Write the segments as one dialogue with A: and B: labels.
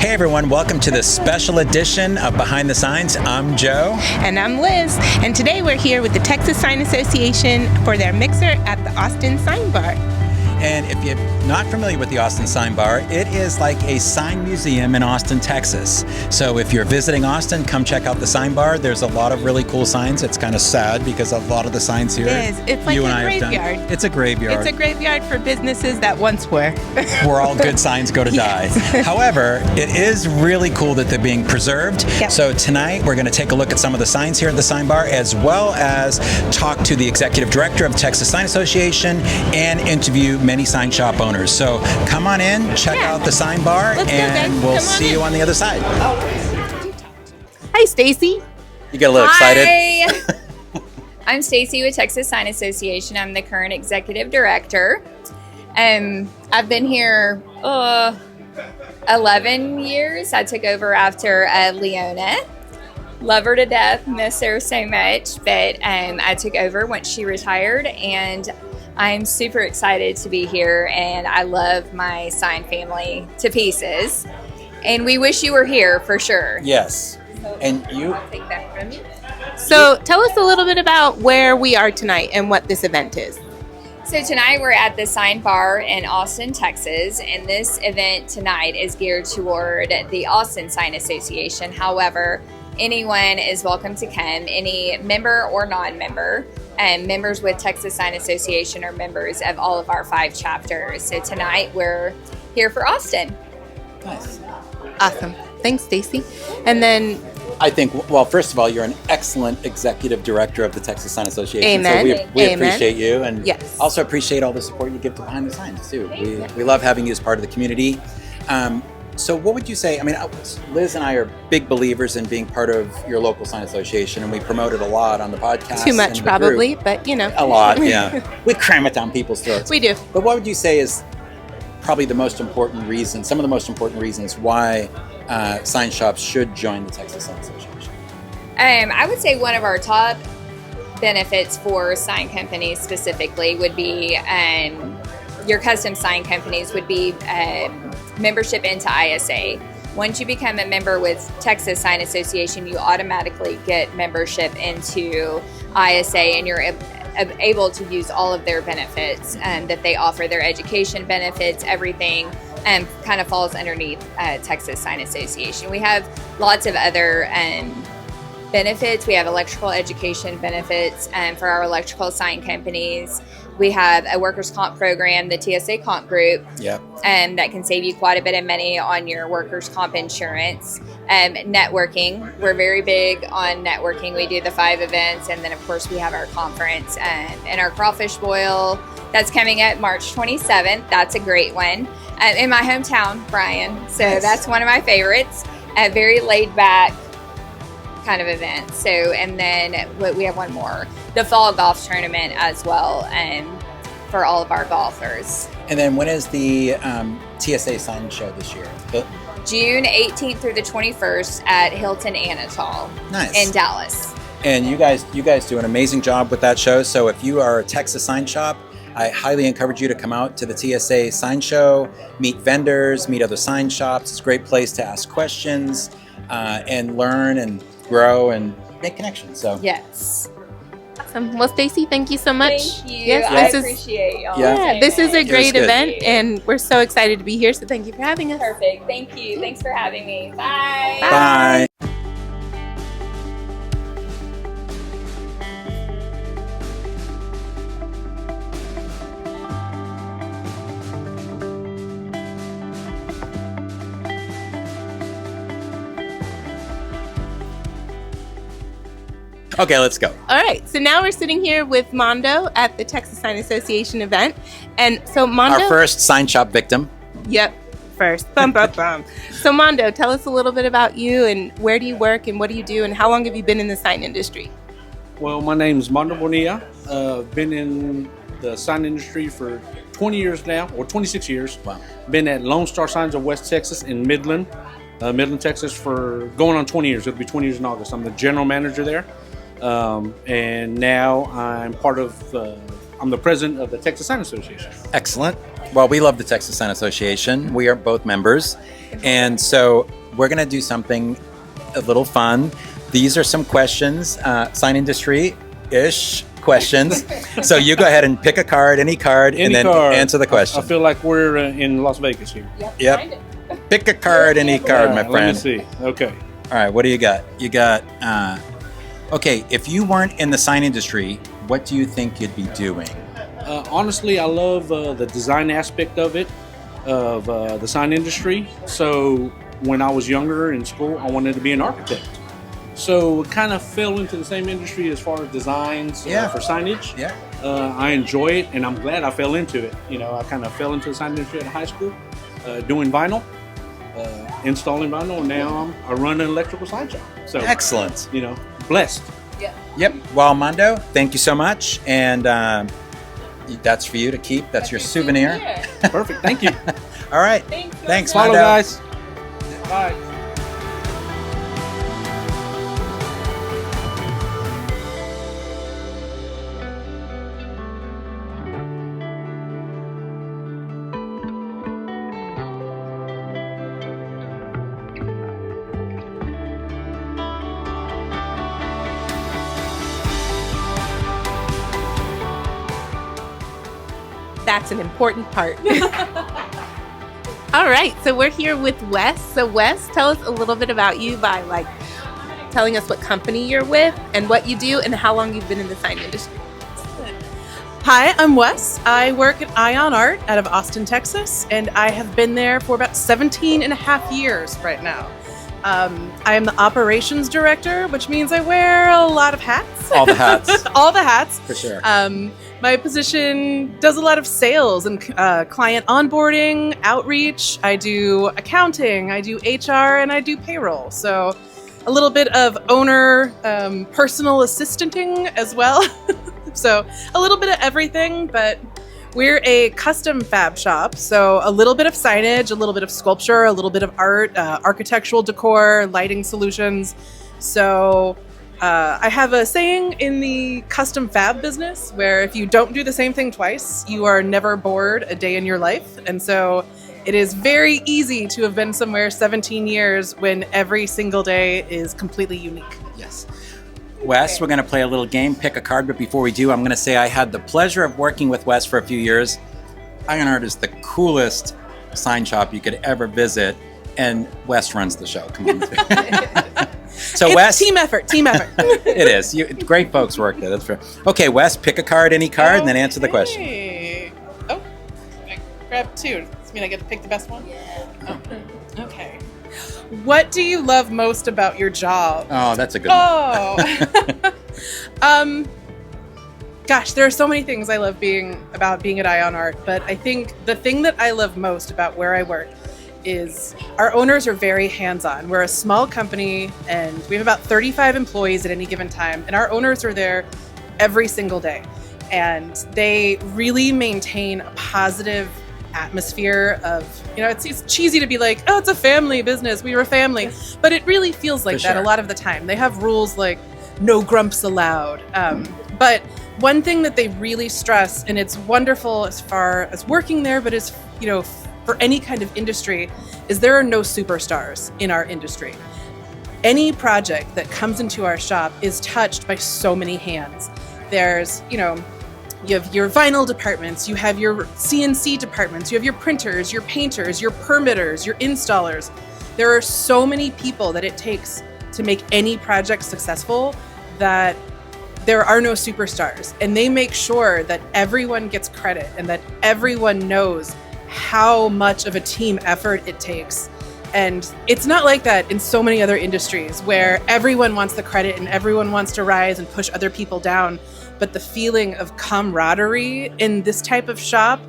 A: Hey everyone, welcome to this special edition of Behind the Signs. I'm Joe.
B: And I'm Liz. And today we're here with the Texas Sign Association for their mixer at the Austin Sign Bar.
A: And if you're not familiar with the Austin Sign Bar, it is like a sign museum in Austin, Texas. So if you're visiting Austin, come check out the Sign Bar. There's a lot of really cool signs. It's kind of sad because a lot of the signs here
B: It is. It's like
A: you
B: a
A: and I have
B: graveyard.
A: done. It's a graveyard.
B: It's a graveyard for businesses that once were.
A: Where all good signs go to die. However, it is really cool that they're being preserved.
B: Yep.
A: So tonight we're going to take a look at some of the signs here at the Sign Bar, as well as talk to the executive director of Texas Sign Association and interview many sign shop owners. So come on in, check out the Sign Bar,
B: Let's go,
A: and
B: guys.
A: we'll
B: Come on
A: see
B: in.
A: you on the other side.
B: Hi, Stacy.
A: You get a little excited?
C: Hi. I'm Stacy with Texas Sign Association. I'm the current executive director. I've been here 11 years. I took over after Leona. Love her to death, miss her so much, but I took over once she retired, and I'm super excited to be here, and I love my sign family to pieces. And we wish you were here for sure.
A: Yes. And you?
C: I'll take that from you.
B: So tell us a little bit about where we are tonight and what this event is.
C: So tonight we're at the Sign Bar in Austin, Texas, and this event tonight is geared toward the Austin Sign Association. However, anyone is welcome to come, any member or non-member. And members with Texas Sign Association are members of all of our 5 chapters. So tonight we're here for Austin.
A: Nice.
B: Awesome. Thanks, Stacy. And then
A: I think, well, first of all, you're an excellent executive director of the Texas Sign Association.
B: Amen.
A: So we
B: Amen.
A: appreciate you, and
B: Yes.
A: also appreciate all the support you give to Behind the Signs, too. We love having you as part of the community. So what would you say, I mean, Liz and I are big believers in being part of your local sign association, and we promote it a lot on the podcast.
B: too
A: and
B: much
A: the
B: probably,
A: group.
B: but you know.
A: A lot, yeah. We cram it down people's throats.
B: We do.
A: But what would you say is probably the most important reason, some of the most important reasons why sign shops should join the Texas Sign Association?
C: I would say one of our top benefits for sign companies specifically would be your custom sign companies would be membership into ISA. Once you become a member with Texas Sign Association, you automatically get membership into ISA, and you're able to use all of their benefits that they offer, their education benefits, everything kind of falls underneath Texas Sign Association. We have lots of other benefits. We have electrical education benefits for our electrical sign companies. We have a workers' comp program, the TSA comp group,
A: Yep.
C: that can save you quite a bit of money on your workers' comp insurance. Networking, we're very big on networking. We do the 5 events, and then of course we have our conference and our Crawfish boil that's coming up March 27th. That's a great one in my hometown, Bryan. So
A: Nice.
C: That's one of my favorites. A very laid back kind of event. So, and then we have one more, the fall golf tournament as well, for all of our golfers.
A: And then when is the TSA sign show this year?
C: June 18th through the 21st at Hilton Anatol
A: Nice.
C: in Dallas.
A: And you guys do an amazing job with that show. So if you are a Texas sign shop, I highly encourage you to come out to the TSA sign show, meet vendors, meet other sign shops. It's a great place to ask questions and learn and grow and make connections. So
C: Yes.
B: Awesome. Well, Stacy, thank you so much.
C: Thank you.
B: Yes,
C: I
B: this is
C: appreciate y'all.
A: Yeah.
B: this is a great
A: good.
B: event, and we're so excited to be here. So thank you for having us.
C: Perfect. Thank you. Thanks for having me. Bye.
A: bye. Okay, let's go.
B: All right. So now we're sitting here with Mondo at the Texas Sign Association event, and so Mondo.
A: Our first sign shop victim.
B: Yep. First. Bum, bum, bum. So Mondo, tell us a little bit about you and where do you work and what do you do and how long have you been in the sign industry?
D: Well, my name's Mondo Bonilla. Been in the sign industry for 20 years now, or 26 years.
A: Wow.
D: Been at Lone Star Signs of West Texas in Midland, Texas for going on 20 years. It'll be 20 years in August. I'm the general manager there. And now I'm I'm the president of the Texas Sign Association.
A: Excellent. Well, we love the Texas Sign Association. We are both members. And so we're going to do something a little fun. These are some questions, sign industry-ish questions. So you go ahead and pick a card, any card, and then answer the question.
D: I feel like we're in Las Vegas here.
A: Yep. Pick a card, any card, my friend.
D: Let me see. Okay.
A: All right, what do you got? You got, okay, if you weren't in the sign industry, what do you think you'd be doing?
D: Honestly, I love the design aspect of it, of the sign industry. So when I was younger in school, I wanted to be an architect. So it kind of fell into the same industry as far as designs for signage.
A: Yeah.
D: I enjoy it, and I'm glad I fell into it. You know, I kind of fell into the sign industry at high school, doing vinyl, installing vinyl, and now I run an electrical sign shop. So
A: excellent.
D: You know, blessed.
C: Yeah.
A: Yep. Well, Mondo, thank you so much, and that's for you to keep. That's your souvenir.
D: Perfect. Thank you.
A: All right. Thanks,
D: Follow,
A: Mondo.
D: guys. Bye.
B: That's an important part. All right, so we're here with Wes. So Wes, tell us a little bit about you by like telling us what company you're with and what you do and how long you've been in the sign industry.
E: Hi, I'm Wes. I work at Ion Art out of Austin, Texas, and I have been there for about 17 and a half years right now. I am the operations director, which means I wear a lot of hats.
A: All the hats.
E: All the hats.
A: For sure.
E: My position does a lot of sales and client onboarding, outreach. I do accounting, I do HR, and I do payroll. So a little bit of owner personal assistanting as well. So a little bit of everything, but we're a custom fab shop. So a little bit of signage, a little bit of sculpture, a little bit of art, architectural decor, lighting solutions. So I have a saying in the custom fab business where if you don't do the same thing twice, you are never bored a day in your life. And so it is very easy to have been somewhere 17 years when every single day is completely unique.
A: Yes. Wes, we're going to play a little game, pick a card, but before we do, I'm going to say I had the pleasure of working with Wes for a few years. Iron Art is the coolest sign shop you could ever visit, and Wes runs the show. Come on. So
E: It's
A: Wes,
E: team effort.
A: it is. Great folks work there. That's fair. Okay, Wes, pick a card, any card, and then answer the question.
E: Okay. Oh, I grabbed two. Does that mean I get to pick the best one? Yeah. Oh. Okay. What do you love most about your job?
A: Oh, that's a good one.
E: Oh. Gosh, there are so many things I love about being at Ion Art, but I think the thing that I love most about where I work is our owners are very hands-on. We're a small company and we have about 35 employees at any given time, and our owners are there every single day. And they really maintain a positive atmosphere of, it's cheesy to be like, oh, it's a family business, we are a family, but it really feels like that a lot of the time. They have rules like no grumps allowed. But one thing that they really stress, and it's wonderful as far as working there, but is, for any kind of industry, is there are no superstars in our industry. Any project that comes into our shop is touched by so many hands. There's, you have your vinyl departments, you have your CNC departments, you have your printers, your painters, your permitters, your installers. There are so many people that it takes to make any project successful that there are no superstars. And they make sure that everyone gets credit and that everyone knows how much of a team effort it takes. And it's not like that in so many other industries where everyone wants the credit and everyone wants to rise and push other people down. But the feeling of camaraderie in this type of shop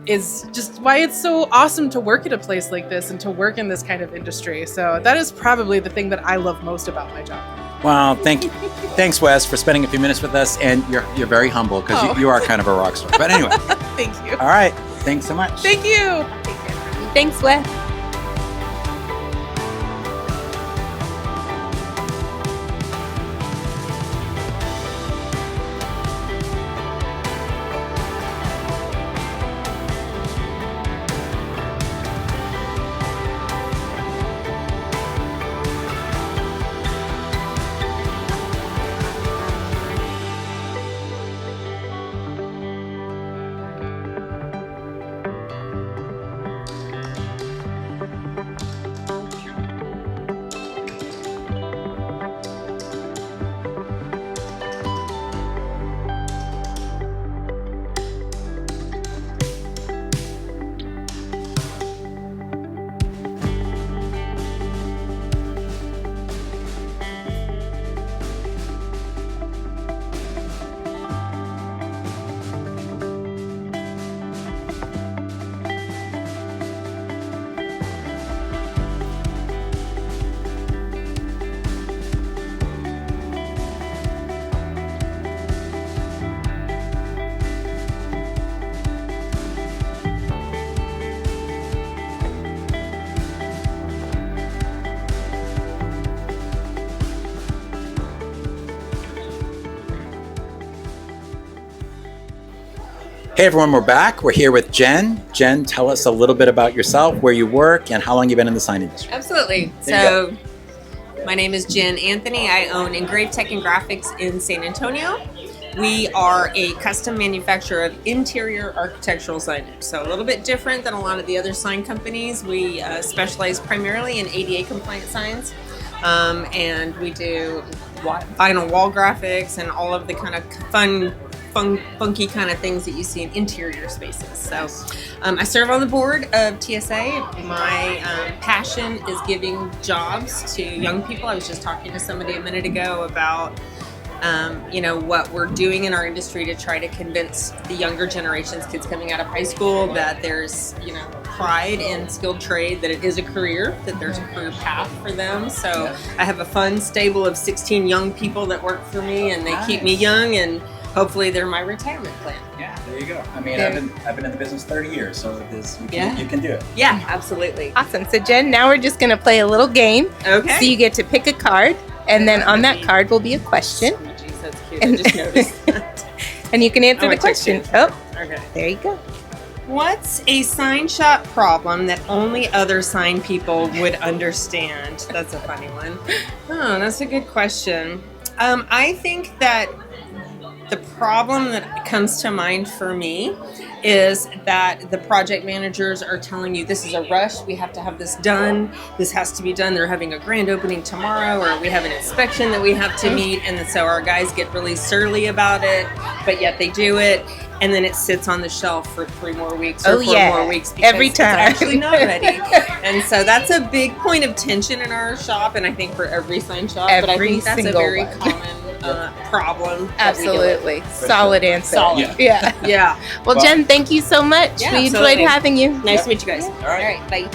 E: is just why it's so awesome to work at a place like this and to work in this kind of industry. So that is probably the thing that I love most about my job.
A: Wow, thank you. Thanks, Wes, for spending a few minutes with us. And you're very humble because you are kind of a rock star. But anyway.
E: Thank you.
A: All right. Thanks so much.
E: Thank you.
B: Thanks, Wes.
A: Hey everyone, we're back. We're here with Jen. Jen, tell us a little bit about yourself, where you work, and how long you've been in the sign industry.
F: Absolutely.
A: There you
F: So, my name is Jen Anthony. I own Engraved Tech and Graphics in San Antonio. We are a custom manufacturer of interior architectural signage. So, a little bit different than a lot of the other sign companies. We specialize primarily in ADA compliant signs. And we do vinyl wall graphics and all of the kind of funky kind of things that you see in interior spaces. So I serve on the board of TSA. My passion is giving jobs to young people. I was just talking to somebody a minute ago about what we're doing in our industry to try to convince the younger generations, kids coming out of high school, that there's pride in skilled trade, that it is a career, that there's a career path for them. So I have a fun stable of 16 young people that work for me, and they keep me young, and hopefully they're my retirement plan.
A: Yeah, there you go. I mean, I've been in the business 30 years, so you can do it.
F: Yeah, absolutely.
B: Awesome. So Jen, now we're just going to play a little game.
F: Okay.
B: So you get to pick a card, and then on that card will be a question.
F: Oh, geez, that's cute. I just noticed that.
B: And you can answer
F: Oh,
B: the
F: I took
B: question.
F: two.
B: Oh,
F: Okay.
B: there you go.
F: What's a sign shop problem that only other sign people would understand? That's a funny one. Oh, that's a good question. I think that the problem that comes to mind for me is that the project managers are telling you this is a rush, we have to have this done, this has to be done, they're having a grand opening tomorrow, or we have an inspection that we have to meet, and so our guys get really surly about it, but yet they do it, and then it sits on the shelf for 3 more weeks or 4 more weeks because
B: Every time.
F: it's actually not ready. And so that's a big point of tension in our shop, and I think for every sign shop, but I
B: Every
F: think that's a
B: single
F: very
B: one.
F: common problem. that we deal with.
B: Absolutely. Solid answer.
F: Solid.
B: Yeah.
F: Yeah.
B: Well, Jen, thank you so much.
F: Yeah,
B: we enjoyed
F: absolutely.
B: having you.
F: Nice to meet you guys.
A: All right.
B: Bye.